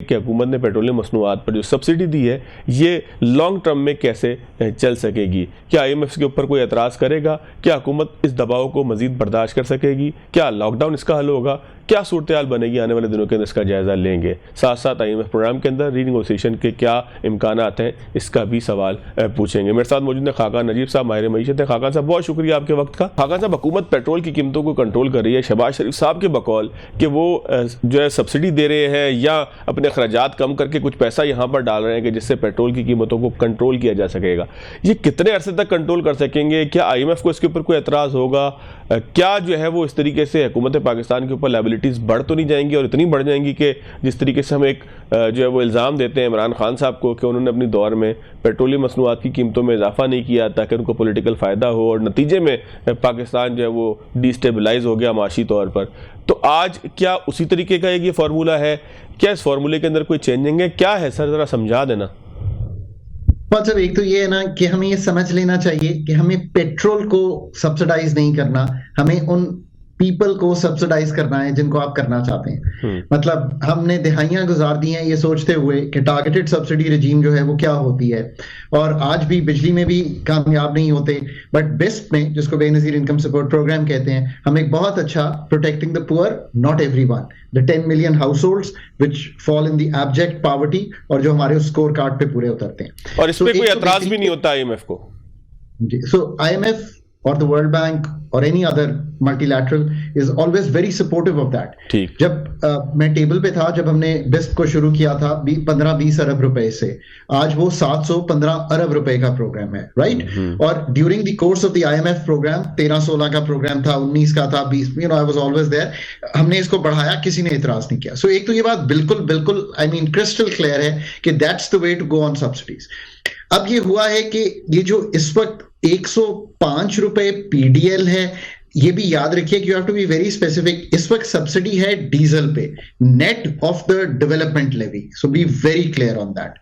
कि हुकूमत ने पेट्रोलियम मसनूआत पर जो सब्सिडी दी है ये लॉन्ग टर्म में कैसे चल सकेगी? क्या IMF के ऊपर कोई एतराज़ करेगा? क्या हुकूमत इस दबाव को मज़ीद बर्दाश्त कर सकेगी? क्या लॉकडाउन इसका हल होगा? क्या सूरत हाल बनेगी आने वाले दिनों के अंदर, इसका जायज़ा लेंगे। साथ साथ IMF प्रोग्राम के अंदर रीनेगोशिएशन के क्या इम्कानात हैं, इसका भी सवाल पूछेंगे। मेरे साथ मौजूद है खाकान नजीब साहब, माहिर मईशत है। खाकान साहब, बहुत शुक्रिया आपके वक्त का। खाकान साहब, हुकूमत पेट्रोल की कीमतों को कंट्रोल कर रही है शहबाज शरीफ साहब के बकौल कि वो जो है सब्सिडी दे रहे हैं या अपने अखराजात कम करके कुछ पैसा यहाँ पर डाल रहे हैं कि जिससे पेट्रोल की कीमतों को कंट्रोल किया जा सकेगा। ये कितने अरसे तक कंट्रोल कर सकेंगे? क्या IMF को इसके ऊपर कोई एतराज़ होगा? क्या जो है वो इस तरीके से हुकूमत पाकिस्तान के ऊपर लायबिलिटीज़ बढ़ तो नहीं जाएंगी और इतनी बढ़ जाएंगी कि जिस तरीके से हम एक जो है वो इल्ज़ाम देते हैं इमरान खान साहब को कि उन्होंने अपनी दौर में पेट्रोलियम मसनूआत की कीमतों में इजाफा नहीं किया ताकि उनको पॉलिटिकल फ़ायदा हो और नतीजे में पाकिस्तान जो है वो डिस्टेबलाइज हो गया माशी तौर पर। तो आज क्या उसी तरीके का एक ये फार्मूला है? क्या इस फार्मूले के अंदर कोई चेंजिंग है? क्या है सर, ज़रा समझा देना। मतलब एक तो ये है ना कि हमें ये समझ लेना चाहिए कि हमें पेट्रोल को सब्सिडाइज नहीं करना, हमें उन पीपल को सब्सिडाइज करना है जिनको आप करना चाहते हैं। मतलब हमने दिहाइयां गुजार दी हैं ये सोचते हुए कि टारगेटेड सब्सिडी रजीम जो है वो क्या होती है, और आज भी बिजली में भी कामयाब नहीं होते। बट बिस्प में, जिसको बेनजीर इनकम सपोर्ट प्रोग्राम कहते हैं, हम एक बहुत अच्छा protecting the poor not everyone, the 10 million households which fall in the abject poverty, और जो हमारे उस स्कोर कार्ड पे पूरे उतरते हैं। और इस पे कोई एतराज भी नहीं होता IMF को। So IMF or the World Bank or any other multilateral is always very supportive of that. ठीक। जब मैं टेबल पे था, जब हमने बिस्प को शुरू किया था 15-20 अरब रुपए से, आज वो 715 अरब रुपए का प्रोग्राम है, राइट? और during the course of the IMF program 13-16 का प्रोग्राम था, 19 का था, 20, आई वाज ऑलवेज देयर। हमने इसको बढ़ाया, किसी ने इतराज नहीं किया। सो एक तो ये बात बिल्कुल बिल्कुल क्रिस्टल क्लियर है कि that's the way to go on subsidies. अब ये हुआ है कि ये जो इस वक्त 105 रुपए PDL है, ये भी याद रखिए कि you have to be very specific. इस वक्त सब्सिडी है डीजल पे, net of the development levy, so be very clear on that.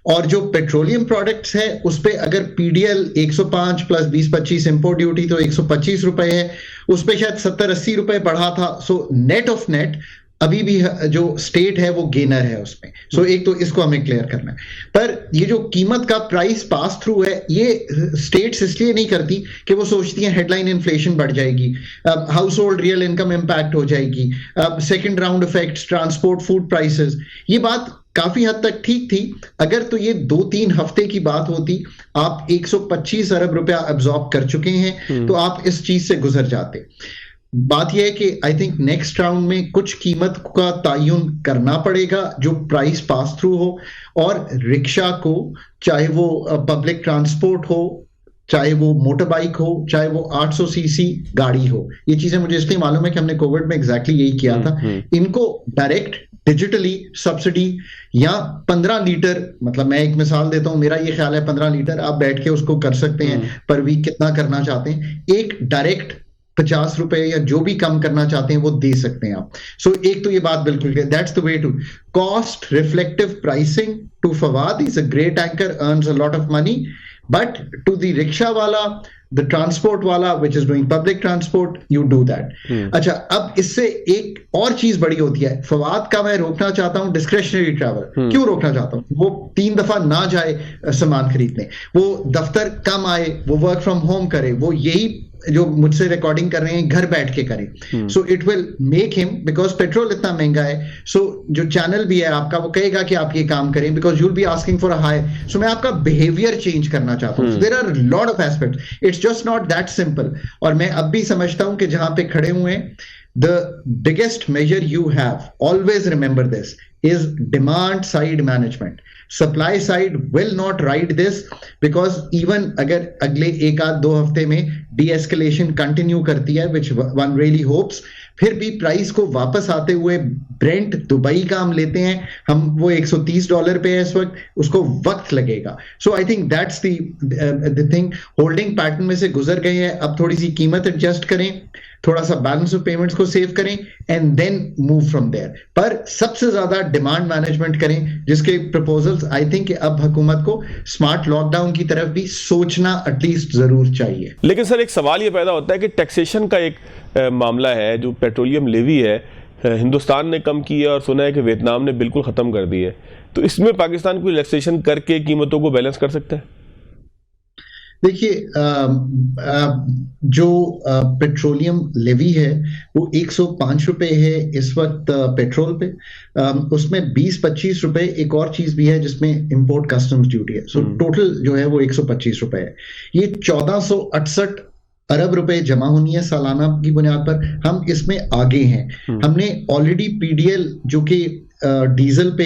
और जो पेट्रोलियम प्रोडक्ट्स है उस पे अगर PDL 105 प्लस 20-25 इंपोर्ट ड्यूटी तो 125 रुपए है, उस पे शायद 70-80 रुपए बढ़ा था। सो नेट ऑफ नेट अभी भी जो स्टेट है वो गेनर है उसमें। सो एक तो इसको हमें क्लियर करना है। पर ये जो कीमत का प्राइस पास थ्रू है, ये स्टेट्स इसलिए नहीं करती कि वो सोचती हैं हेडलाइन इन्फ्लेशन बढ़ जाएगी, house hold real income impact हो जाएगी, second round effects, transport, food prices. ये बात काफी हद तक ठीक थी अगर तो ये 2-3 हफ्ते की बात होती। आप 125 अरब रुपया एब्जॉर्ब कर चुके हैं तो आप इस चीज से गुजर जाते। बात यह है कि आई थिंक नेक्स्ट राउंड में कुछ कीमत का तयन करना पड़ेगा जो प्राइस पास थ्रू हो, और रिक्शा को, चाहे वो पब्लिक ट्रांसपोर्ट हो, चाहे वो मोटर बाइक हो, चाहे वो 800 सीसी गाड़ी हो, ये चीजें मुझे इसलिए मालूम है कि हमने कोविड में एग्जैक्टली यही किया था। इनको डायरेक्ट डिजिटली सब्सिडी या 15 लीटर, मतलब मैं एक मिसाल देता हूं, मेरा ये ख्याल है 15 लीटर आप बैठ के उसको कर सकते हैं पर वीक, कितना करना चाहते हैं, एक डायरेक्ट 50 रुपए या जो भी कम करना चाहते हैं वो दे सकते हैं आप। सो एक तो ये बात बिल्कुल, that's the way to cost reflective pricing to Fawad is a great anchor, earns a lot of money, but to the rickshaw वाला, द ट्रांसपोर्ट वाला which is doing public transport, you do that. अच्छा, अब इससे एक और चीज बड़ी होती है, फवाद का मैं रोकना चाहता हूं डिस्क्रेशनरी ट्रैवल। क्यों रोकना चाहता हूं? वो 3 दफा ना जाए सामान खरीदने, वो दफ्तर कम आए, वो वर्क फ्रॉम होम करे, वो यही जो मुझसे रिकॉर्डिंग कर रहे हैं घर बैठ के करें। So it will make him, because petrol इतना महंगा है, सो जो चैनल भी है आपका वो कहेगा कि आप ये काम करें, because you will be asking for a high. So मैं आपका बिहेवियर चेंज करना चाहता हूं। There are lot of aspects, it's just not that simple. और मैं अब भी समझता हूं कि जहां पे खड़े हुए हैं, the biggest measure you have, always remember this, is demand side management. Supply side will not ride this, because even अगर अगले 1-2 हफ्ते में de-escalation continue करती है, which one really hopes, फिर भी प्राइस को वापस आते हुए ब्रेंट दुबई का हम लेते हैं, हम वो $130 पे है इस वक्त, उसको वक्त लगेगा। So I think that's the thing. Holding pattern में से गुजर गए हैं, अब थोड़ी सी कीमत एडजस्ट करें, थोड़ा सा बैलेंस ऑफ पेमेंट्स को सेव करें and then move from there. पर सबसे ज्यादा डिमांड मैनेजमेंट करें, जिसके प्रपोजल्स आई थिंक अब हुकूमत को स्मार्ट लॉकडाउन की तरफ भी सोचना एटलीस्ट जरूर चाहिए। लेकिन सर एक सवाल ये पैदा होता है कि टैक्सेशन का एक मामला है, जो पेट्रोलियम लेवी है, हिंदुस्तान ने कम की है और सुना है कि वियतनाम ने बिल्कुल ख़त्म कर दी है। तो इसमें पाकिस्तान कोई रिलैक्सेशन करके कीमतों को बैलेंस कर सकता है? देखिए, जो पेट्रोलियम लेवी है वो 105 रुपए है इस वक्त पेट्रोल पे। उसमें 20-25 रुपए एक और चीज भी है जिसमें इंपोर्ट कस्टम्स ड्यूटी है। सो टोटल जो है वो 125 रुपए है। ये 1468 अरब रुपए जमा होनी है सालाना की बुनियाद पर। हम इसमें आगे हैं। हमने ऑलरेडी पीडीएल जो कि डीजल पे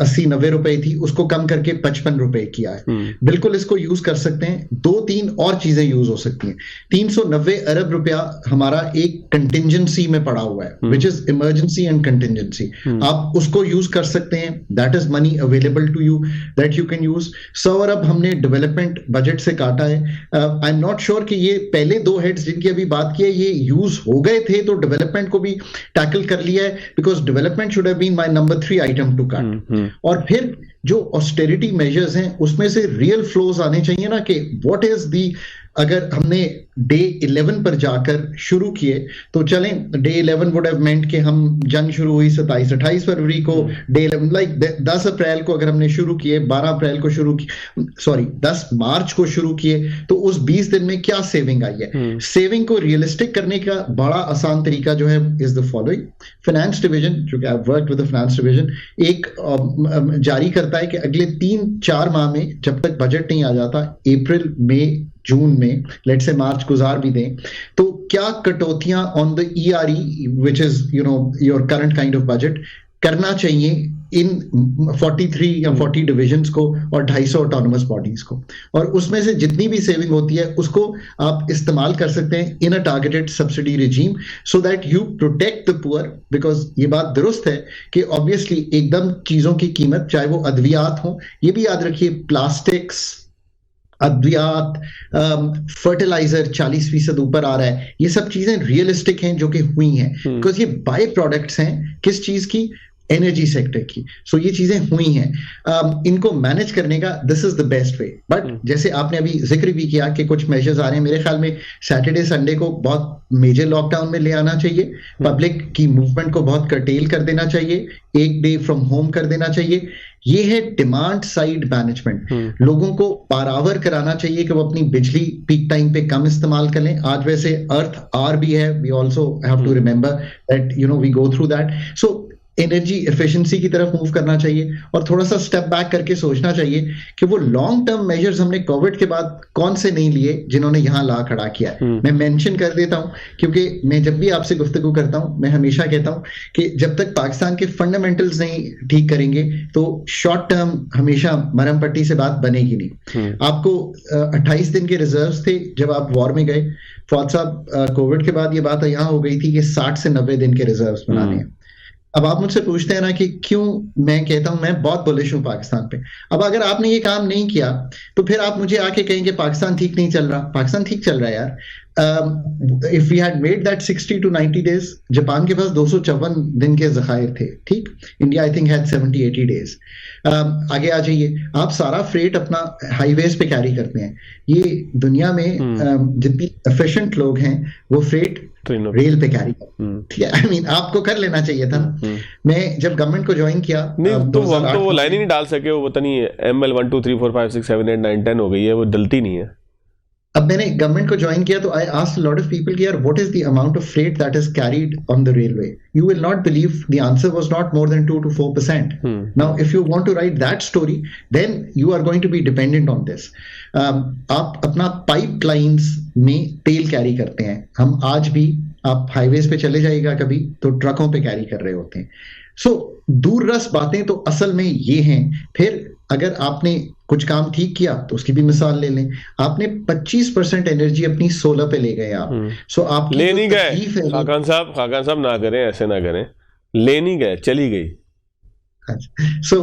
80-90 रुपए थी उसको कम करके 55 रुपए किया है। बिल्कुल इसको यूज कर सकते हैं। 2-3 और चीजें यूज हो सकती हैं। 390 अरब रुपया हमारा एक कंटिजेंसी में पड़ा हुआ है, which is emergency and contingency. आप उसको यूज कर सकते हैं। That is money available to you that you can use. 100 अरब हमने डेवलपमेंट बजट से काटा है। आई एम नॉट श्योर कि ये पहले दो हेड्स जिनकी अभी बात की है ये यूज हो गए थे तो डेवलपमेंट को भी टैकल कर लिया है, because development should have been my number 3 item to cut. और फिर जो ऑस्टेरिटी मेजर्स हैं उसमें से रियल फ्लोज आने चाहिए ना कि व्हाट इज दी। अगर हमने डे 11 पर जाकर शुरू किए तो चलें, डे 11 वुड हैव मेंट कि हम जंग शुरू हुई 27-28 फरवरी को, डे 11 लाइक 10 अप्रैल को अगर हमने शुरू किए, 12 अप्रैल को शुरू किए, सॉरी 10 मार्च को शुरू किए, तो उस 20 दिन में क्या सेविंग आई है। सेविंग को रियलिस्टिक करने का बड़ा आसान तरीका जो है is the following. Finance division, जो कि I worked with the finance division, एक जारी करता है कि अगले 3-4 माह में जब तक बजट नहीं आ जाता, अप्रैल मई जून में, लेट्स से मार्च गुजार भी दें, तो क्या कटौतियां on the ERE which is your current kind of budget करना चाहिए इन 43 या 40 डिविजन्स को और 250 ऑटोनमस बॉडीज को। और उसमें से जितनी भी सेविंग होती है उसको आप इस्तेमाल कर सकते हैं in a targeted subsidy regime so that you protect the poor. Because ये बात दुरुस्त है कि ऑब्वियसली एकदम चीजों की कीमत, चाहे वो अद्वियात हो, ये भी याद रखिए, प्लास्टिक्स, अद्वियात, फर्टिलाइजर 40% ऊपर आ रहा है। ये सब चीजें रियलिस्टिक हैं जो कि हुई हैं, बिकॉज ये बाय प्रोडक्ट्स हैं किस चीज की, एनर्जी सेक्टर की। सो ये चीजें हुई हैं। इनको मैनेज करने का this is the best way. But जैसे आपने अभी जिक्र भी किया कि कुछ मेजर्स आ रहे हैं, मेरे ख्याल में सैटरडे संडे को बहुत मेजर लॉकडाउन में ले आना चाहिए। पब्लिक की मूवमेंट को बहुत कर्टेल कर देना चाहिए, एक डे फ्रॉम होम कर देना चाहिए। ये है डिमांड साइड मैनेजमेंट। लोगों को पारावर कराना चाहिए कि वो अपनी बिजली पीक टाइम पे कम इस्तेमाल कर लें। आज वैसे अर्थ आर भी है, we also have to remember that we go through that. So energy efficiency की तरफ मूव करना चाहिए और थोड़ा सा स्टेप बैक करके सोचना चाहिए कि वो लॉन्ग टर्म मेजर्स हमने कोविड के बाद कौन से नहीं लिए जिन्होंने यहां ला खड़ा किया है। मैं मेंशन कर देता हूं क्योंकि मैं जब भी आपसे गुफ्तगू करता हूं मैं हमेशा कहता हूं कि जब तक पाकिस्तान के फंडामेंटल्स नहीं ठीक करेंगे तो शॉर्ट टर्म हमेशा मरहम पट्टी से बात बनेगी नहीं। आपको 28 दिन के रिजर्व्स थे जब आप वॉर में गए। फौज साहब, कोविड के बाद ये बात यहां हो गई थी कि 60 से 90 दिन के रिजर्व्स बनाने हैं। अब आप मुझसे पूछते हैं ना कि क्यों मैं कहता हूं मैं बहुत बुलिश हूं पाकिस्तान पे। अब अगर आपने ये काम नहीं किया तो फिर आप मुझे आके कहेंगे पाकिस्तान ठीक नहीं चल रहा। पाकिस्तान ठीक चल रहा है यार। If we had made that 60 to 90 days, Japan के पास 254 दिन के जखायर थे, ठीक। India I think had 70-80 days। आगे आ जाइए, आप सारा फ्रेट अपना हाईवेज पे कैरी करते हैं। ये दुनिया में जितनी एफिशिएंट लोग हैं वो फ्रेट रेल पे कैरी करते हैं। आई मीन आपको कर लेना चाहिए था ना। मैं जब गवर्नमेंट को ज्वाइन किया नहीं तो हम तो वो लाइन ही नहीं डाल सके। वो पता नहीं ML 1 2 3 4 5 6 7 8 9 10 हो गई है, वो डलती नहीं है। अब मैंने गवर्नमेंट को ज्वाइन किया तो I asked lot of people कि यार what is the amount of freight that is carried on the railway. You will not believe the answer was not more than 2 to 4%। Now if you want to write that story then you are going to be dependent on this. आप अपना pipelines में तेल carry करते हैं। हम आज भी, आप हाईवेज पे चले जाइएगा कभी तो ट्रकों पे कैरी कर रहे होते हैं। सो दूररस बातें तो असल में ये हैं। फिर अगर आपने कुछ काम ठीक किया तो उसकी भी मिसाल ले लें। आपने 25% एनर्जी अपनी सोलर पे ले गए आप। सो आप ले नहीं गए खाकान साहब ना करें, ऐसे ना करें। ले नहीं गए, चली गई। सो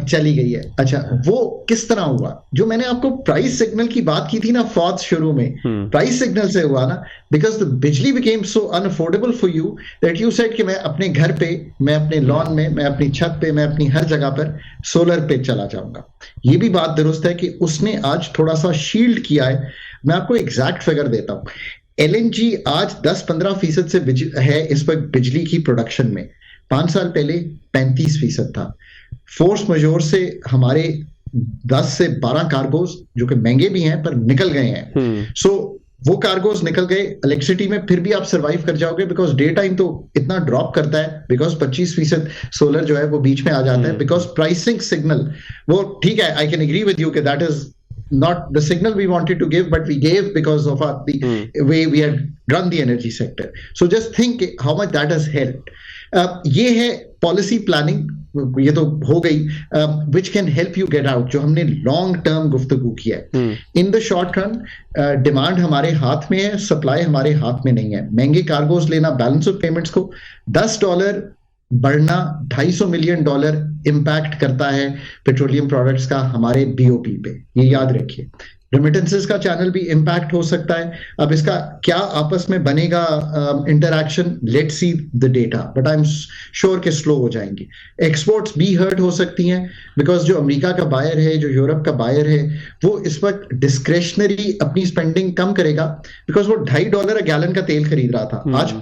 चली गई है। अच्छा, वो किस तरह हुआ? जो मैंने आपको प्राइस सिग्नल की बात की थी ना फौज शुरू में, प्राइस सिग्नल से हुआ ना, बिकॉज द बिजली became so unaffordable for you that you said कि मैं अपने घर पे, मैं अपने लॉन में, मैं अपनी छत पे, मैं अपनी हर जगह पर सोलर पे चला जाऊंगा। ये भी बात दुरुस्त है कि उसने आज थोड़ा सा शील्ड किया है। मैं आपको एग्जैक्ट फिगर देता हूं। LNG आज 10-15% से है इस वक्त बिजली की प्रोडक्शन में, 5 साल पहले 35% था। फोर्स मजोर से हमारे 10 से 12 कार्गोज जो कि महंगे भी हैं पर निकल गए हैं। सो वो कार्गोज निकल गए। इलेक्ट्रिसिटी में फिर भी आप सरवाइव कर जाओगे बिकॉज डे टाइम तो इतना ड्रॉप करता है, बिकॉज 25% सोलर जो है वो बीच में आ जाता है, बिकॉज प्राइसिंग सिग्नल वो ठीक है, I can agree with you कि that is not the signal we wanted to give, but we gave because of the way we had run the energy sector. So just think how much that has helped. ये है policy planning, ये तो हो गई, which can help you get out, जो हमने long term गुफ्तगू किया है। In the short run, demand हमारे हाथ में है, सप्लाई हमारे हाथ में नहीं है। महंगे कार्गोज लेना, बैलेंस ऑफ पेमेंट्स को $10 बढ़ना $250 मिलियन इंपैक्ट करता है पेट्रोलियम प्रोडक्ट्स का हमारे बीओपी पे, ये याद रखिए। रेमिटेंसेस का चैनल भी इंपैक्ट हो सकता है। अब इसका क्या आपस में बनेगा interaction, let's see the data, but I am sure कि स्लो हो जाएंगी। एक्सपोर्ट्स भी हर्ट हो सकती हैं बिकॉज जो अमेरिका का बायर है, जो यूरोप का बायर है, वो इस वक्त डिस्क्रेशनरी अपनी स्पेंडिंग कम करेगा बिकॉज वो $2.5 अ गैलन का तेल खरीद रहा था, आज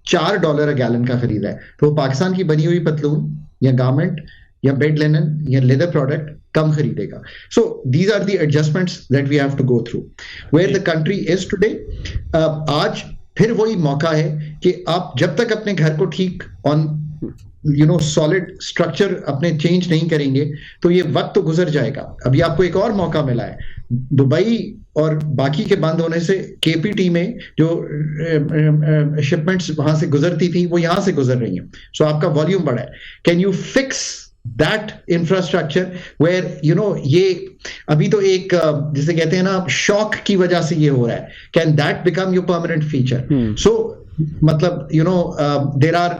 $4 अ गैलन का खरीदा है। तो वो पाकिस्तान की बनी हुई पतलून या गारमेंट या बेड लिनन या लेदर प्रोडक्ट कम खरीदेगा। So these are the adjustments that we have to go through where the country is today. आज फिर वही मौका है कि आप जब तक अपने घर को ठीक ऑन सॉलिड स्ट्रक्चर अपने चेंज नहीं करेंगे तो ये वक्त तो गुजर जाएगा। अभी आपको एक और मौका मिला है, दुबई और बाकी के बंद होने से केपीटी में जो शिपमेंट्स वहां से गुजरती थी वो यहां से गुजर रही हैं, सो आपका वॉल्यूम बढ़ा है। Can you fix that infrastructure where ये अभी तो एक जिसे कहते हैं ना शॉक की वजह से ये हो रहा है, can that become your permanent feature? So मतलब there are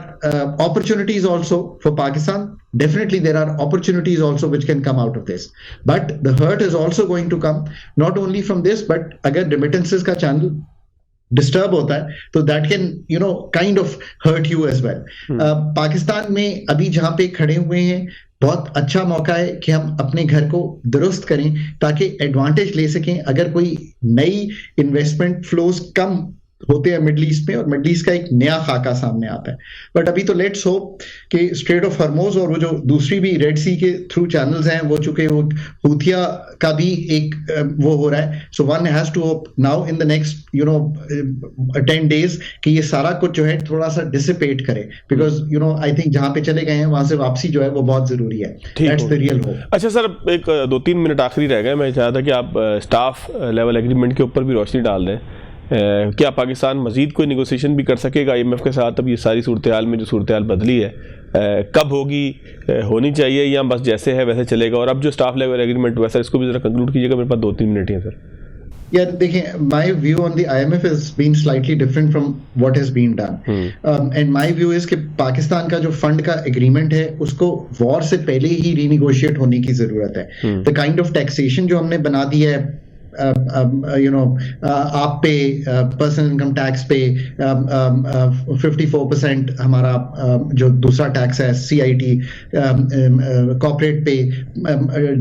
opportunities also for Pakistan. Definitely there are opportunities also which can come out of this, but the hurt is also going to come not only from this, but अगर remittances का channel disturb होता है तो that can kind of hurt you as well. Pakistan में अभी जहां पे खड़े हुए हैं बहुत अच्छा मौका है कि हम अपने घर को दुरुस्त करें ताकि एडवांटेज ले सकें अगर कोई नई इन्वेस्टमेंट फ्लोज कम होते हैं मिडल ईस्ट में और मिडल ईस्ट का एक नया खाका सामने आता है। बट अभी तो लेट्स होप कि स्ट्रेट ऑफ हॉर्मुज और वो जो दूसरी भी रेड सी के थ्रू चैनल्स हैं वो चूंकि वो हूथिया का भी एक वो हो रहा है, so one has to hope now in the next 10 days कि ये सारा कुछ जो है थोड़ा सा डिसिपेट करे, बिकॉज आई थिंक जहां पे चले गए हैं वहां से वापसी जो है वो बहुत जरूरी है। That's the real hope. अच्छा सर, एक 2-3 मिनट आखिरी रह गए, मैं चाहता कि आप स्टाफ लेवल एग्रीमेंट के ऊपर भी रोशनी डाल दें। क्या पाकिस्तान मजीद कोई नेगोशिएशन भी कर सकेगा IMF के साथ? अब ये सारी सूरत हाल में जो सूरत हाल बदली है, कब होगी, होनी चाहिए या बस जैसे है वैसे चलेगा? और अब जो स्टाफ लेवल एग्रीमेंट हुआ सर, इसको भी जरा कंक्लूड कीजिएगा, मेरे पास 2-3 मिनट हैं सर। Yeah, देखिए, my view on the IMF has been slightly different from what has been done. And my view is कि पाकिस्तान का जो फंड का एग्रीमेंट है उसको वॉर से पहले ही रीनिगोशिएट होने की जरूरत है। The kind of taxation जो हमने बना दी है आप पे पर्सनल इनकम टैक्स पे 54% हमारा जो दूसरा टैक्स है CIT, कॉर्पोरेट पे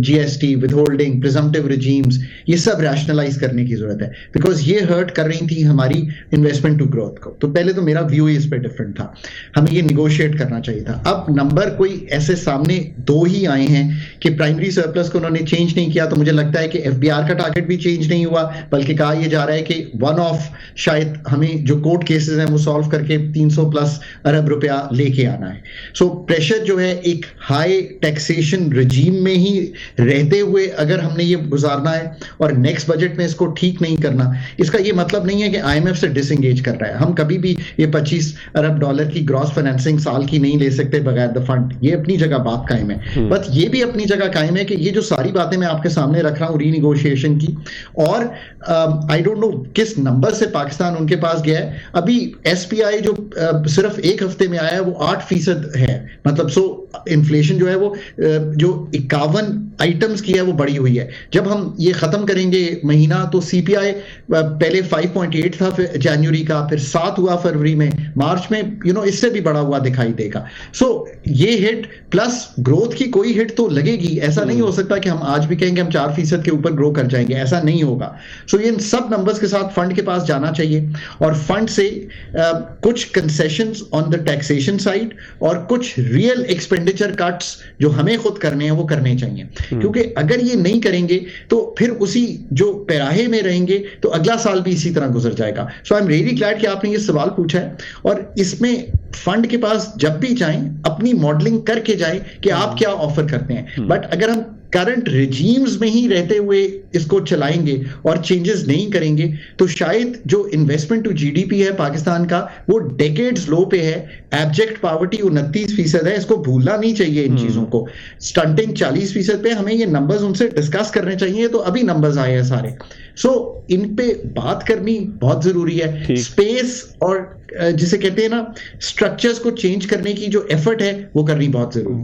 GST, विथहोल्डिंग, प्रिजम्पटिव रिजीम्स, ये सब रैशनलाइज करने की जरूरत है बिकॉज ये हर्ट कर रही थी हमारी इन्वेस्टमेंट टू ग्रोथ को। तो पहले तो मेरा व्यू इस पे डिफरेंट था, हमें ये निगोशिएट करना चाहिए था। अब नंबर कोई ऐसे सामने 2 ही आए हैं कि प्राइमरी सरप्लस को उन्होंने चेंज नहीं किया, तो मुझे लगता है कि FBR का टारगेट भी चेंज नहीं हुआ, बल्कि कहा यह जा रहा है कि वन ऑफ शायद हमें जो कोर्ट केसेस हैं वो सॉल्व करके 300+ अरब रुपया लेके आना है। सो प्रेशर जो है एक हाई टैक्सेशन रिजीम में ही रहते हुए अगर हमने ये गुजारना है और नेक्स्ट बजट में इसको ठीक नहीं करना, इसका ये मतलब नहीं है कि IMF से डिसएंगेज कर रहा है। हम कभी भी ये $25 अरब की ग्रॉस फाइनेंसिंग साल की नहीं ले सकते बगैर द फंड, ये अपनी जगह बात कायम है। बट ये भी अपनी जगह कायम है कि ये जो सारी बातें मैं आपके सामने रख रहा हूं रीनिगोशिएशन की, और आई डोंट नो किस नंबर से पाकिस्तान उनके पास गया है। अभी SPI जो सिर्फ एक हफ्ते में आया है वो 8% है, मतलब सो इन्फ्लेशन जो है वो जो 51 आइटम्स की है वो बढ़ी हुई है। जब हम ये खत्म करेंगे महीना तो सीपीआई पहले 5.8 था फिर जनवरी का, फिर 7 हुआ फरवरी में, मार्च में इससे भी बढ़ा हुआ दिखाई देगा। सो ये हिट प्लस ग्रोथ की कोई हिट तो लगेगी। ऐसा नहीं हो सकता कि हम आज भी कहेंगे हम 4% के ऊपर ग्रो कर जाएंगे, ऐसा नहीं होगा। सो इन सब नंबर्स के साथ फंड के पास जाना चाहिए और फंड से कुछ concessions on the taxation side और कुछ रियल एक्सपेंडिचर कट्स जो हमें खुद करने हैं वो करने चाहिए, क्योंकि अगर ये नहीं करेंगे तो फिर उसी जो पैराहे में रहेंगे तो अगला साल भी इसी तरह गुजर जाएगा। सो आई एम रियली ग्लैड कि आपने ये सवाल पूछा है और इसमें फंड के पास जब भी जाएं अपनी मॉडलिंग करके जाएं कि आप क्या ऑफर करते हैं। बट अगर हम करंट रिजीम्स में ही रहते हुए इसको चलाएंगे और चेंजेस नहीं करेंगे तो शायद जो इन्वेस्टमेंट टू जीडीपी है पाकिस्तान का वो डेकेड्स लो पे है। एब्जेक्ट पॉवर्टी 29% है, इसको भूलना नहीं चाहिए इन चीजों को। स्टंटिंग 40% पे, हमें ये नंबर्स उनसे डिस्कस करने चाहिए। तो अभी नंबर्स आए हैं सारे, सो इन पे बात करनी बहुत जरूरी है। स्पेस और जिसे कहते हैं ना स्ट्रक्चर्स को चेंज करने की जो एफर्ट है वो करनी बहुत जरूरी है।